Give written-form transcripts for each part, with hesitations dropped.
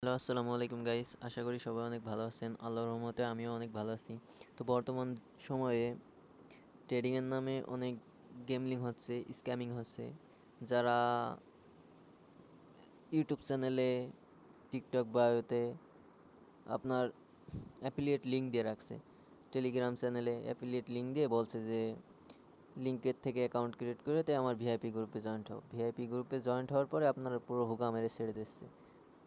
Hello, আসসালামু আলাইকুম guys. আশা করি সবাই অনেক ভালো আছেন। আল্লাহর রহমতে আমিও অনেক ভালো আছি। তো বর্তমান সময়ে ট্রেডিংয়ের নামে অনেক গেমলিং হচ্ছে, স্ক্যামিং হচ্ছে। যারা ইউটিউব চ্যানেলে, টিকটক বায়োতে আপনার অ্যাফিলিয়েট লিঙ্ক দিয়ে রাখছে। টেলিগ্রাম চ্যানেলে অ্যাফিলিয়েট লিঙ্ক দিয়ে বলছে যে লিঙ্কের থেকে অ্যাকাউন্ট ক্রিয়েট করে তাই আমার ভিআইপি গ্রুপে জয়েন্ট হও। ভিআইপি গ্রুপে জয়েন্ট হওয়ার পরে আপনার পুরো হুগা মেরে ছেড়ে দিচ্ছে।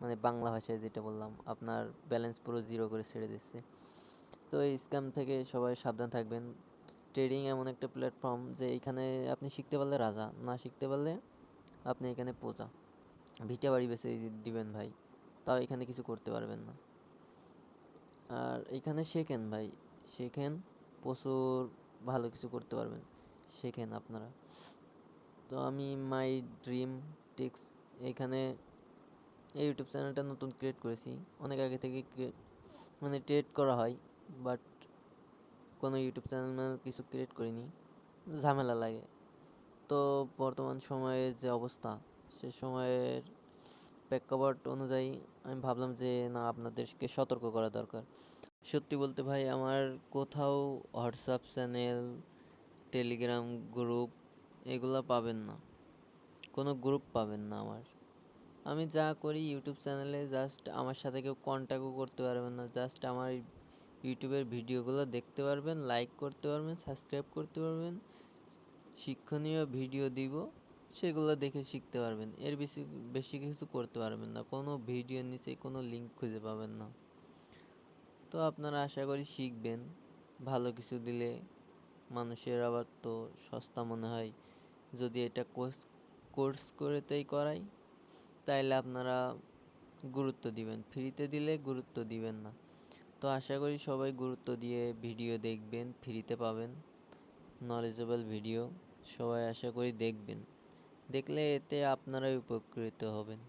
মানে বাংলা ভাষায় যেটা বললাম, আপনার ব্যালেন্স পুরো জিরো করে ছেড়ে দিচ্ছে। তো এই স্ক্যাম থেকে সবাই সাবধান থাকবেন। ট্রেডিং এমন একটা প্ল্যাটফর্ম যে এখানে আপনি শিখতে পারলে রাজা, না শিখতে পারলে আপনি এখানে প্রজা। ভিটা বাড়ি বেচে দিবেন ভাই, তাও এখানে কিছু করতে পারবেন না। আর এখানে শেখেন ভাই, শেখেন, প্রচুর ভালো কিছু করতে পারবেন। শেখেন আপনারা। তো আমি মাই ড্রিম টিক্স এখানে এই ইউটিউব চ্যানেলটা নতুন ক্রিয়েট করেছি। অনেক আগে থেকে মানে ট্রেড করা হয়, বাট কোনো ইউটিউব চ্যানেল কিছু ক্রিয়েট করিনি, ঝামেলা লাগে। তো বর্তমান সময়ের যে অবস্থা, সে সময়ের প্রেক্ষাপট অনুযায়ী আমি ভাবলাম যে না, আপনাদেরকে সতর্ক করা দরকার। সত্যি বলতে ভাই, আমার কোথাও হোয়াটসঅ্যাপ চ্যানেল, টেলিগ্রাম গ্রুপ এগুলো পাবেন না, কোনো গ্রুপ পাবেন না আমার। আমি যা করি ইউটিউব চ্যানেলে, জাস্ট আমার সাথে কেউ কন্ট্যাক্টও করতে পারবেন না। জাস্ট আমার ইউটিউবের ভিডিওগুলো দেখতে পারবেন, লাইক করতে পারবেন, সাবস্ক্রাইব করতে পারবেন। শিক্ষণীয় ভিডিও দিব, সেগুলো দেখে শিখতে পারবেন। এর বেশি বেশি কিছু করতে পারবেন না। কোনো ভিডিওর নিচে কোনো লিঙ্ক খুঁজে পাবেন না। তো আপনারা আশা করি শিখবেন। ভালো কিছু দিলে মানুষের আবার তো সস্তা মনে হয়। যদি এটা কোর্স করে তাই করাই, তাইলে আপনারা গুরুত্ব দিবেন। ফ্রিতে দিলে গুরুত্ব দিবেন না। তো আশা করি সবাই গুরুত্ব দিয়ে ভিডিও দেখবেন, ফ্রিতে পাবেন নলেজেবল ভিডিও। সবাই আশা করি দেখবেন, দেখলে এতে আপনারাই উপকৃত হবেন।